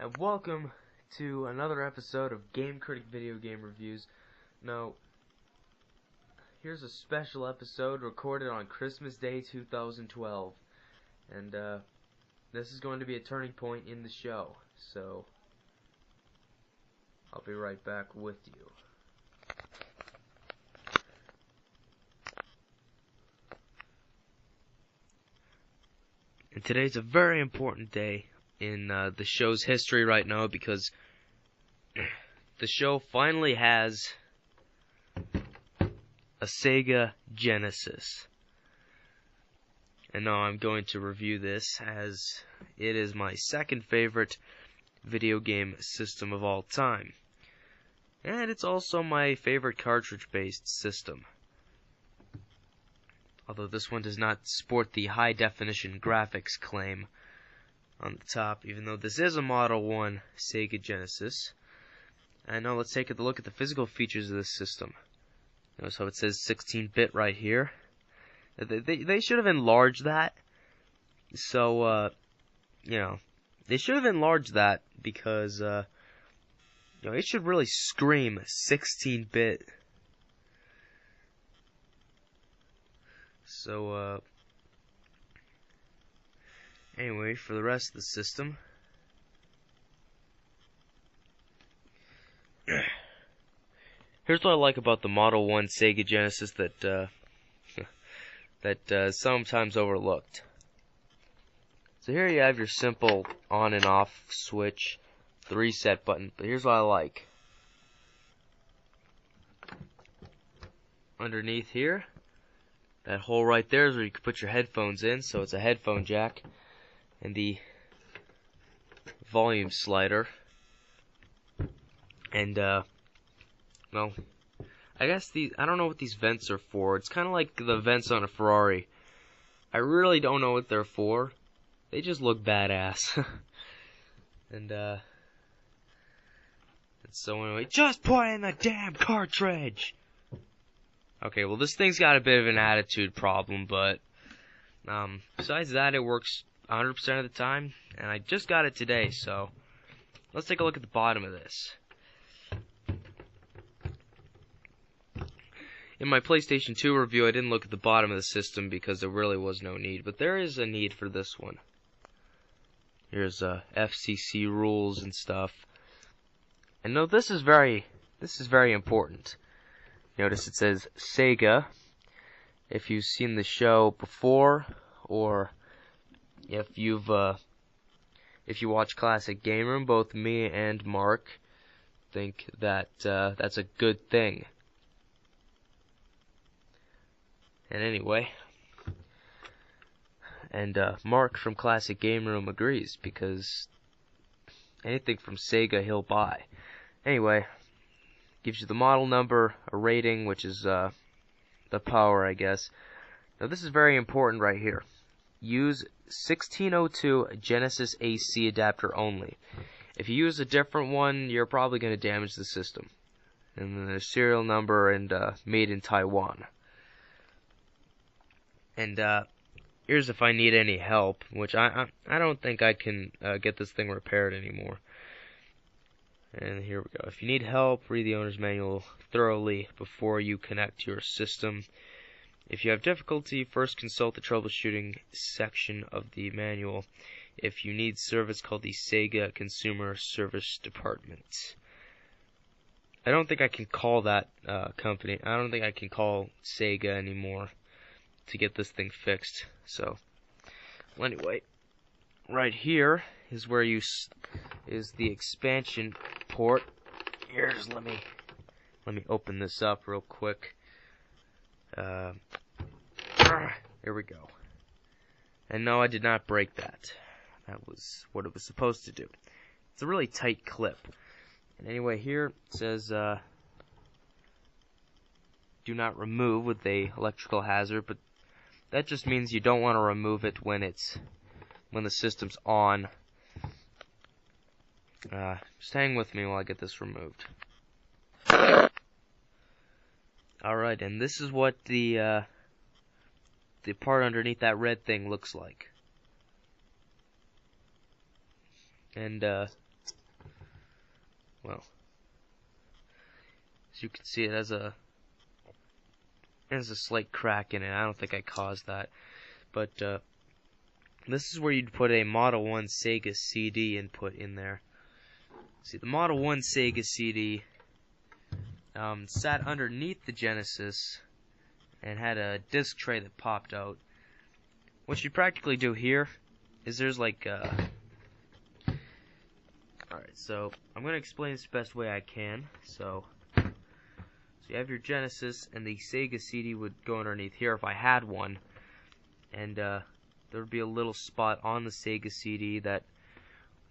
and welcome to another episode of Game Critic Video Game Reviews. Now, here's a special episode recorded on Christmas Day 2012, and this is going to be a turning point in the show, so I'll be right back with you. And today's a very important day in the show's history right now, because the show finally has a Sega Genesis. And now I'm going to review this, as it is my second favorite video game system of all time. And it's also my favorite cartridge-based system. Although this one does not sport the high-definition graphics claim on the top, even though this is a Model 1 Sega Genesis. And now let's take a look at the physical features of this system. Notice how it says 16-bit right here. They should have enlarged that. So, they should have enlarged that because, it should really scream 16-bit. So, anyway, for the rest of the system, here's what I like about the Model 1 Sega Genesis that sometimes overlooked. So here you have your simple on and off switch, the reset button, but here's what I like. Underneath here, that hole right there is where you can put your headphones in, so it's a headphone jack, and the volume slider. And, well, I guess I don't know what these vents are for. It's kind of like the vents on a Ferrari. I really don't know what they're for. They just look badass. And so anyway, just put in the damn cartridge! Okay, well, this thing's got a bit of an attitude problem, but besides that, it works 100% of the time, and I just got it today, so let's take a look at the bottom of this. In my PlayStation 2 review, I didn't look at the bottom of the system because there really was no need, but there is a need for this one. Here's FCC rules and stuff. And no, this is very important. Notice it says Sega. If you've seen the show before, or if you watch Classic Game Room, both me and Mark think that that's a good thing. And anyway, and Mark from Classic Game Room agrees, because anything from Sega he'll buy. Anyway, gives you the model number, a rating, which is the power, I guess. Now this is very important right here. Use 1602 Genesis AC adapter only. If you use a different one, you're probably going to damage the system. And then there's serial number and made in Taiwan. And here's if I need any help, which I don't think I can get this thing repaired anymore. And here we go. If you need help, read the owner's manual thoroughly before you connect to your system. If you have difficulty, first consult the troubleshooting section of the manual. If you need service, call the Sega Consumer Service Department. I don't think I can call that company. I don't think I can call Sega anymore to get this thing fixed. So, well, anyway, right here is where is the expansion port. Here's let me open this up real quick. Here we go. And no, I did not break that. That was what it was supposed to do. It's a really tight clip. And anyway, here it says do not remove with a electrical hazard, but that just means you don't want to remove it when the system's on. Just hang with me while I get this removed. Alright, and this is what the part underneath that red thing looks like. And well, as you can see, it has a slight crack in it. I don't think I caused that, but this is where you'd put a Model 1 Sega CD input in there. See, the Model 1 Sega CD sat underneath the Genesis and had a disc tray that popped out. What you practically do here is there's like alright, so I'm going to explain this the best way I can. So you have your Genesis, and the Sega CD would go underneath here if I had one, and there would be a little spot on the Sega CD that,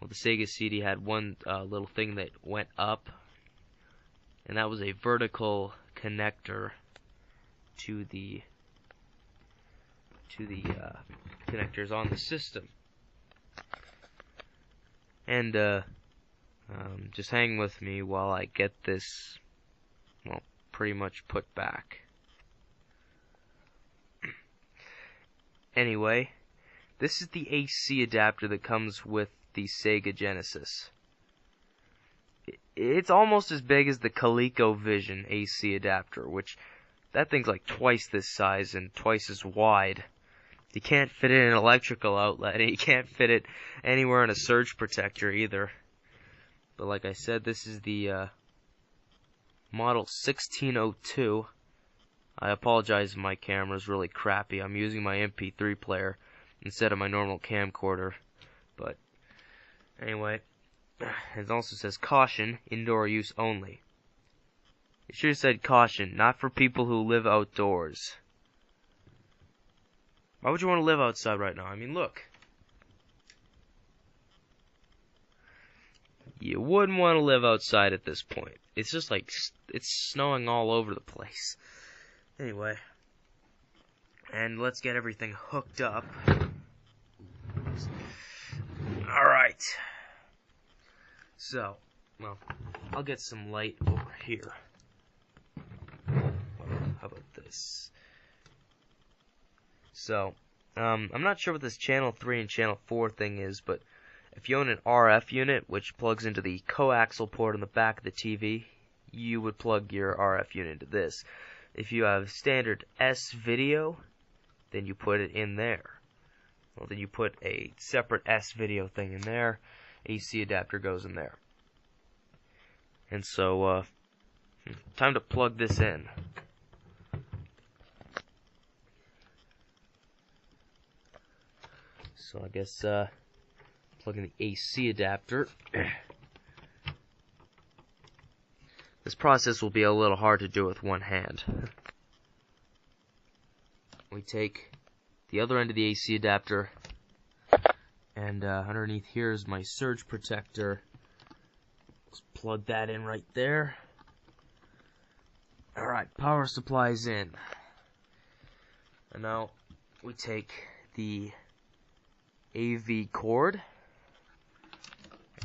well, the Sega CD had one little thing that went up, and that was a vertical connector to the connectors on the system. And just hang with me while I get this, well, pretty much put back. Anyway, this is the AC adapter that comes with the Sega Genesis. It's almost as big as the ColecoVision AC adapter, which that thing's like twice this size and twice as wide. You can't fit it in an electrical outlet, and you can't fit it anywhere in a surge protector either. But like I said, this is the Model 1602. I apologize if my camera's really crappy. I'm using my MP3 player instead of my normal camcorder. But anyway, it also says caution, indoor use only. It should have said caution, not for people who live outdoors. Why would you want to live outside right now? I mean, look. You wouldn't want to live outside at this point. It's just like, it's snowing all over the place. Anyway. And let's get everything hooked up. Alright. So, well, I'll get some light over here. How about this? So, I'm not sure what this channel 3 and channel 4 thing is, but if you own an RF unit, which plugs into the coaxial port on the back of the TV, you would plug your RF unit into this. If you have standard S video, then you put it in there. Well, then you put a separate S video thing in there. AC adapter goes in there. And so, time to plug this in. So I guess, plug in the AC adapter. This process will be a little hard to do with one hand. We take the other end of the AC adapter, and underneath here is my surge protector. Let's plug that in right there. Alright, power supply's in. And now we take the AV cord,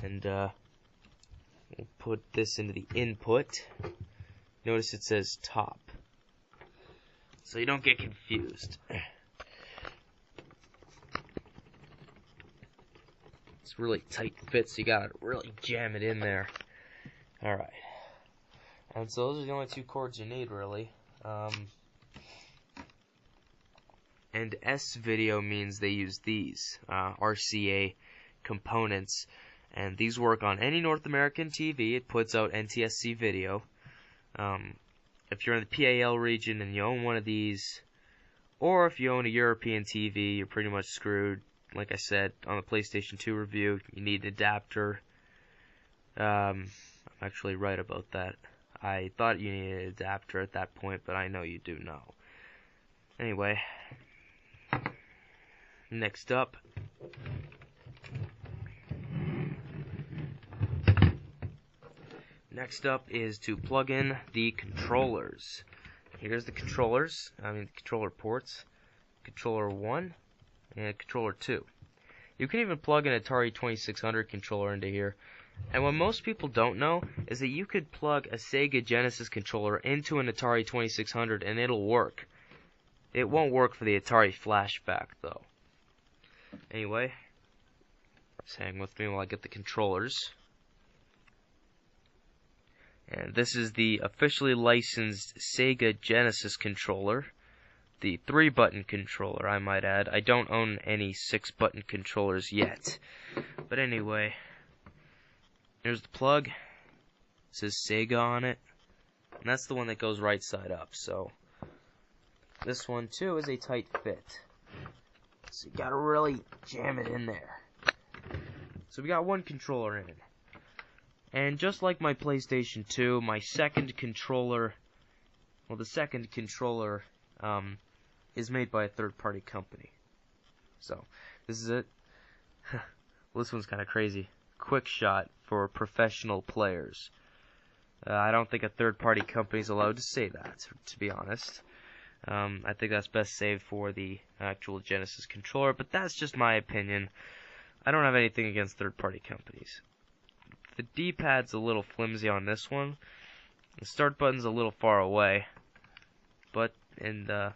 and we'll put this into the input. Notice it says top, so you don't get confused. It's really tight fit, so you gotta really jam it in there. Alright. And so those are the only two cords you need, really. And S-Video means they use these RCA components, and these work on any North American TV. It puts out NTSC video. If you're in the PAL region and you own one of these, or if you own a European TV, you're pretty much screwed. Like I said on the PlayStation 2 review, you need an adapter. I'm actually right about that. I thought you needed an adapter at that point, but I know you do now. Anyway, next up, is to plug in the controllers. Here's the controllers, controller ports, controller 1 and controller 2. You can even plug an Atari 2600 controller into here. And what most people don't know is that you could plug a Sega Genesis controller into an Atari 2600 and it'll work. It won't work for the Atari Flashback though. Anyway, just hang with me while I get the controllers. And this is the officially licensed Sega Genesis controller. The 3-button controller, I might add. I don't own any 6-button controllers yet. But anyway, here's the plug. It says Sega on it. And that's the one that goes right side up. So this one too is a tight fit. So you gotta really jam it in there. So we got one controller in. And just like my PlayStation 2, my second controller, well, the second controller is made by a third-party company. So this is it. Well, this one's kind of crazy. Quick shot for professional players. I don't think a third-party company is allowed to say that, to be honest. I think that's best saved for the actual Genesis controller, but that's just my opinion. I don't have anything against third-party companies. The D-pad's a little flimsy on this one. The start button's a little far away, and the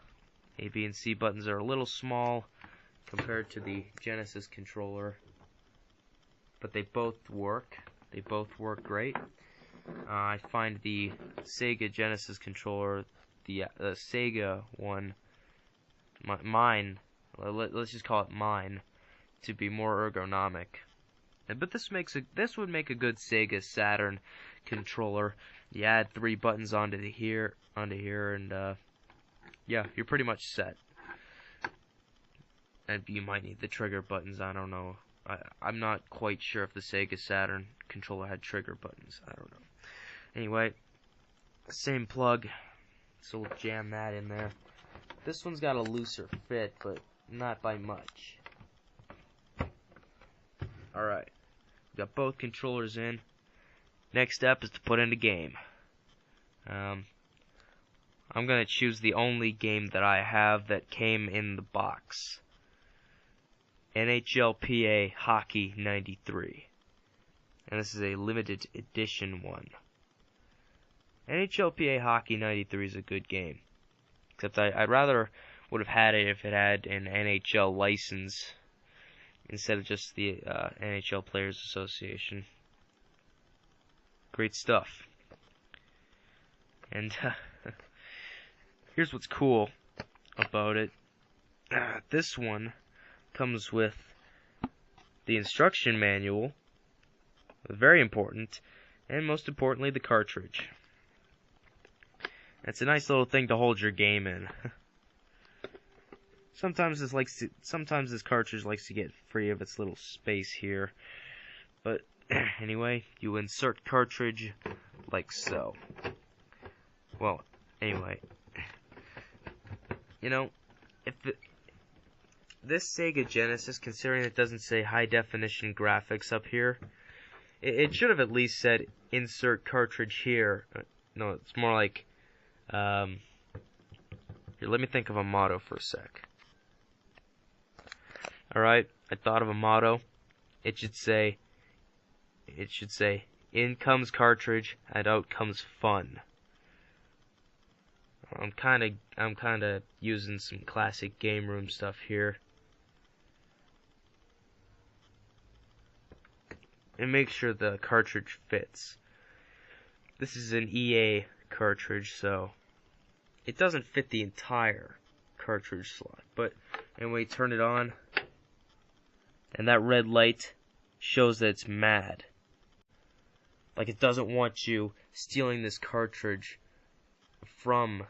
A, B, and C buttons are a little small compared to the Genesis controller, but they both work. They both work great. I find the Sega Genesis controller, the Sega one, mine, let's just call it mine, to be more ergonomic. But this would make a good Sega Saturn controller. You add 3 buttons onto here, and yeah, you're pretty much set. And you might need the trigger buttons. I don't know. I'm not quite sure if the Sega Saturn controller had trigger buttons. I don't know. Anyway, same plug, so we'll jam that in there. This one's got a looser fit, but not by much. Alright, got both controllers in. Next step is to put in a game. I'm going to choose the only game that I have that came in the box. NHLPA Hockey 93. And this is a limited edition one. NHLPA Hockey 93 is a good game. Except I'd rather would have had it if it had an NHL license instead of just the NHL Players Association. Great stuff. And here's what's cool about it. This one comes with the instruction manual, very important, and most importantly the cartridge. It's a nice little thing to hold your game in. Sometimes this cartridge likes to get free of its little space here. But anyway, you insert cartridge like so. Well, anyway, you know, if this Sega Genesis, considering it doesn't say high definition graphics up here, it should have at least said insert cartridge here. No, it's more like here, let me think of a motto for a sec. Alright, I thought of a motto. It should say, in comes cartridge and out comes fun. I'm kinda using some classic game room stuff here. And make sure the cartridge fits. This is an EA cartridge, so it doesn't fit the entire cartridge slot. But anyway, turn it on, and that red light shows that it's mad. Like it doesn't want you stealing this cartridge from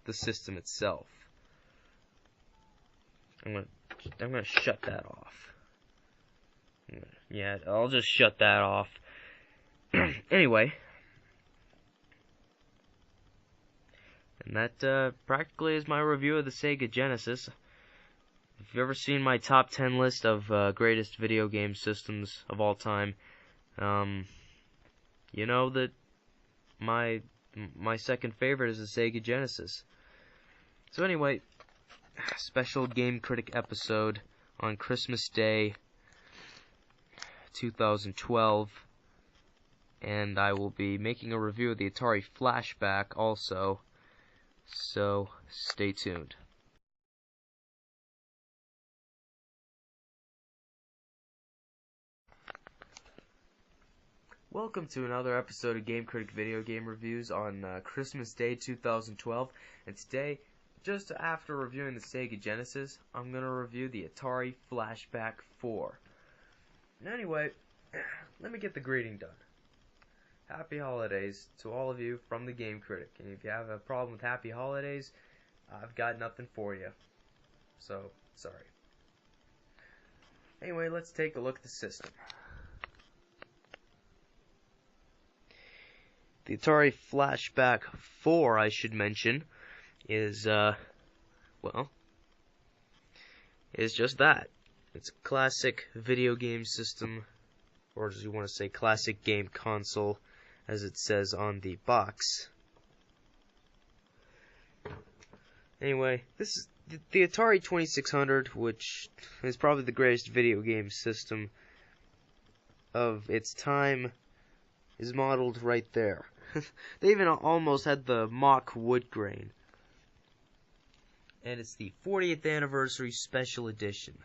the system itself. I'm gonna shut that off. Yeah, I'll just shut that off. Anyway. And that practically is my review of the Sega Genesis. If you've ever seen my top 10 list of greatest video game systems of all time, you know that my second favorite is the Sega Genesis. So anyway, special Game Critic episode on Christmas Day 2012, and I will be making a review of the Atari Flashback also. So, stay tuned. Welcome to another episode of Game Critic Video Game Reviews on Christmas Day 2012. And today, just after reviewing the Sega Genesis, I'm going to review the Atari Flashback 4. Anyway, let me get the greeting done. Happy Holidays to all of you from the Game Critic. And if you have a problem with Happy Holidays, I've got nothing for you. So, sorry. Anyway, let's take a look at the system. The Atari Flashback 4, I should mention, is just that. It's a classic video game system, or as you want to say, classic game console, as it says on the box. Anyway, this is the Atari 2600, which is probably the greatest video game system of its time, is modeled right there. They even almost had the mock wood grain. And it's the 40th anniversary special edition.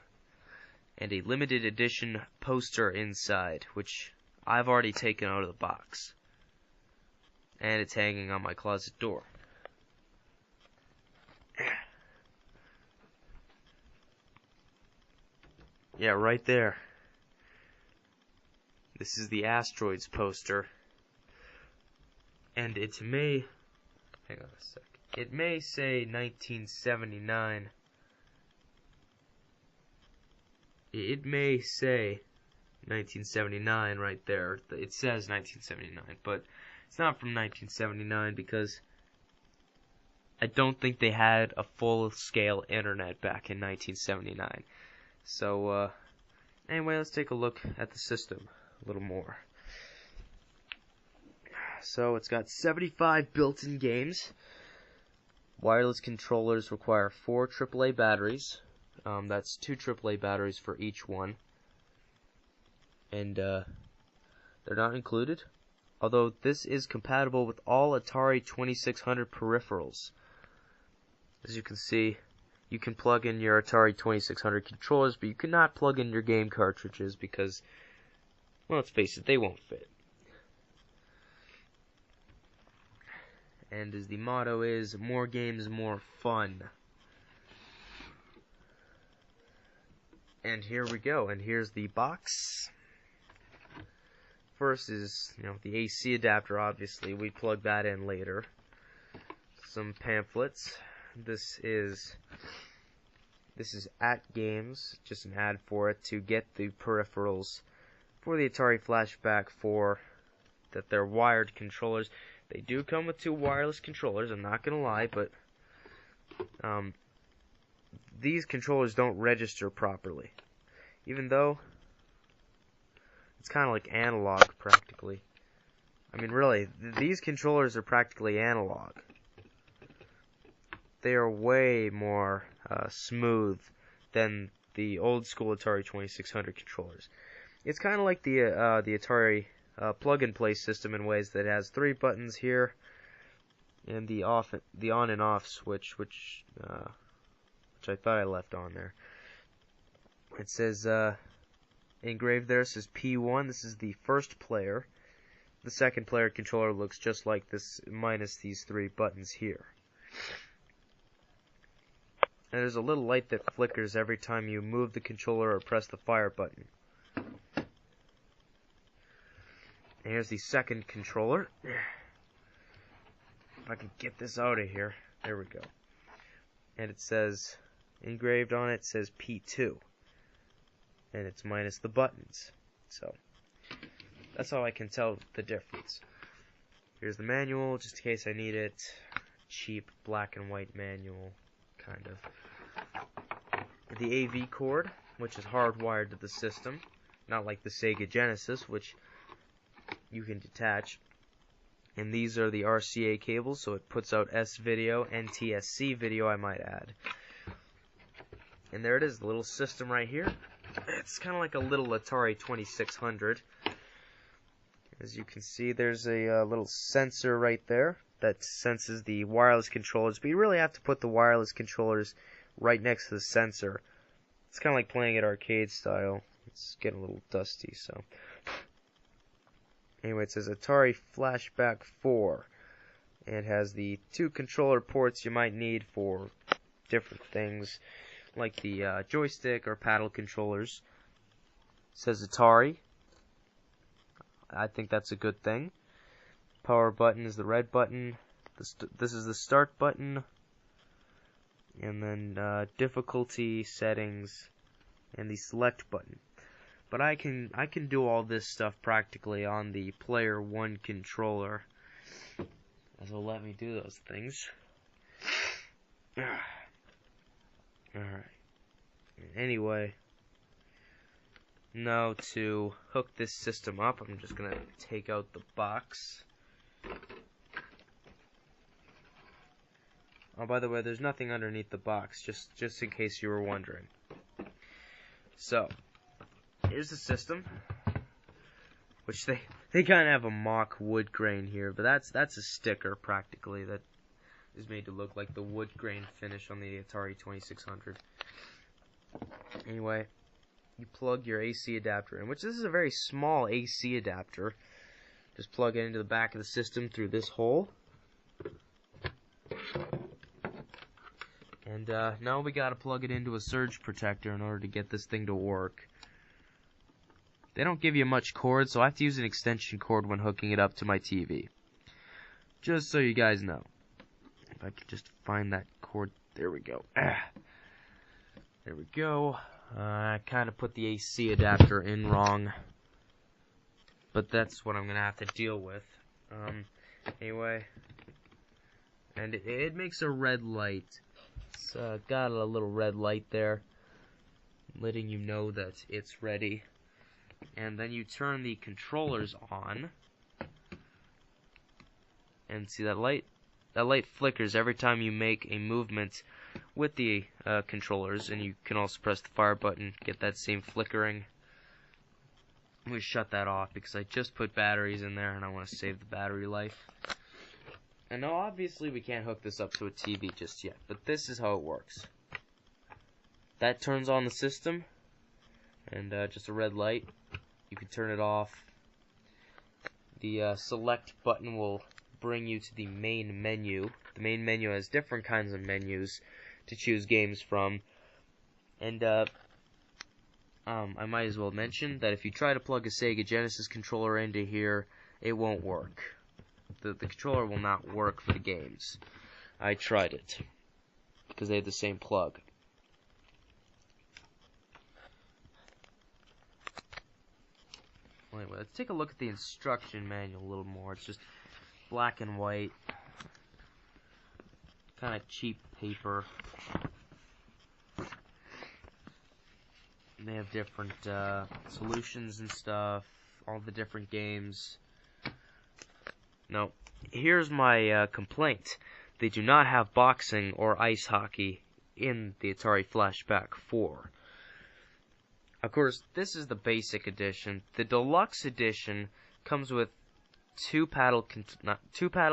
And a limited edition poster inside, which I've already taken out of the box. And it's hanging on my closet door. Yeah, right there. This is the Asteroids poster. And it may, hang on a sec, it may say 1979. It may say 1979 right there. It says 1979, but it's not from 1979 because I don't think they had a full-scale internet back in 1979. So, anyway, let's take a look at the system a little more. So it's got 75 built-in games. Wireless controllers require 4 AAA batteries. That's 2 AAA batteries for each one. And they're not included. Although this is compatible with all Atari 2600 peripherals. As you can see, you can plug in your Atari 2600 controllers, but you cannot plug in your game cartridges because, well, let's face it, they won't fit. And as the motto is, more games, more fun. And here we go, and here's the box. First is, the AC adapter, obviously. We plug that in later. Some pamphlets. This is at Games, just an ad for it, to get the peripherals for the Atari Flashback 4, that they're wired controllers. They do come with 2 wireless controllers, I'm not going to lie, but these controllers don't register properly. Even though it's kind of like analog, practically. I mean, really, these controllers are practically analog. They are way more smooth than the old school Atari 2600 controllers. It's kind of like the Atari plug-and-play system in ways that it has 3 buttons here, and the on and off switch, which I thought I left on there. It says engraved there, says P1. This is the first player. The second player controller looks just like this, minus these 3 buttons here. And there's a little light that flickers every time you move the controller or press the fire button. And here's the second controller. If I can get this out of here. There we go. And it says, engraved on it says P2. And it's minus the buttons. So, that's how I can tell the difference. Here's the manual, just in case I need it. Cheap black and white manual, kind of. The AV cord, which is hardwired to the system. Not like the Sega Genesis, which you can detach. And these are the RCA cables, so it puts out S-video, NTSC video, I might add. And there it is, the little system right here. It's kind of like a little Atari 2600. As you can see, there's a little sensor right there that senses the wireless controllers, but you really have to put the wireless controllers right next to the sensor. It's kind of like playing it arcade style. It's getting a little dusty, so. Anyway, it says Atari Flashback 4. And it has the 2 controller ports you might need for different things, like the joystick or paddle controllers. It says Atari. I think that's a good thing. Power button is the red button. This is the start button. And then difficulty settings and the select button. But I can do all this stuff practically on the Player 1 controller. As will let me do those things. Alright. Anyway, now to hook this system up, I'm just gonna take out the box. Oh, by the way, there's nothing underneath the box, just in case you were wondering. So, here's the system, which they kind of have a mock wood grain here, but that's a sticker practically that is made to look like the wood grain finish on the Atari 2600. Anyway, you plug your AC adapter in, which this is a very small AC adapter. Just plug it into the back of the system through this hole. And now we gotta plug it into a surge protector in order to get this thing to work. They don't give you much cord, so I have to use an extension cord when hooking it up to my TV. Just so you guys know. If I could just find that cord. There we go. There we go. I kind of put the AC adapter in wrong. But that's what I'm going to have to deal with. Anyway. And it makes a red light. It's got a little red light there, letting you know that it's ready. And then you turn the controllers on. And see that light? That light flickers every time you make a movement with the controllers. And you can also press the fire button, get that same flickering. I'm going to shut that off because I just put batteries in there and I want to save the battery life. And now obviously we can't hook this up to a TV just yet, but this is how it works. That turns on the system, and just a red light. You can turn it off. The select button will bring you to the main menu. The main menu has different kinds of menus to choose games from. And I might as well mention that if you try to plug a Sega Genesis controller into here, it won't work. The controller will not work for the games. I tried it because they had the same plug. Well, anyway, let's take a look at the instruction manual a little more. It's just black and white, kind of cheap paper. They have different solutions and stuff, all the different games. Now, here's my complaint. They do not have boxing or ice hockey in the Atari Flashback 4. Of course, this is the basic edition. The deluxe edition comes with two paddle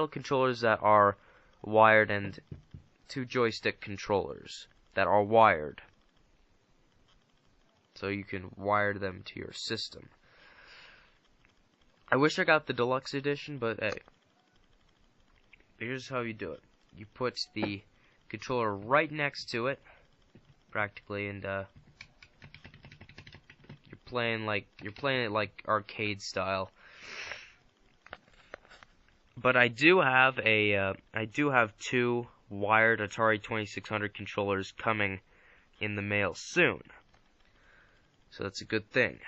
controllers that are wired and 2 joystick controllers that are wired. So you can wire them to your system. I wish I got the deluxe edition, but hey. Here's how you do it. You put the controller right next to it, practically, and you're playing it like arcade style. But I do have 2 wired Atari 2600 controllers coming in the mail soon. So that's a good thing.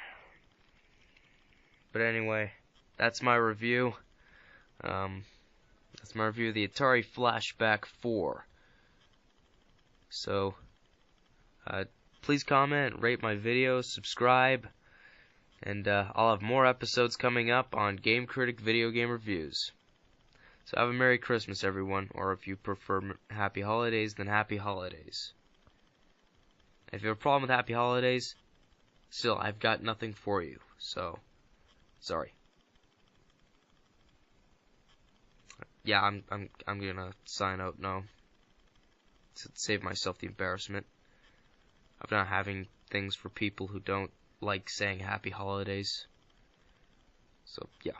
But anyway, that's my review. That's my review of the Atari Flashback 4. So, please comment, rate my videos, subscribe, and I'll have more episodes coming up on Game Critic Video Game Reviews. So have a Merry Christmas, everyone, or if you prefer Happy Holidays, then Happy Holidays. If you have a problem with Happy Holidays, still, I've got nothing for you, so, sorry. Yeah, I'm gonna sign out now to save myself the embarrassment of not having things for people who don't like saying Happy Holidays. So, yeah.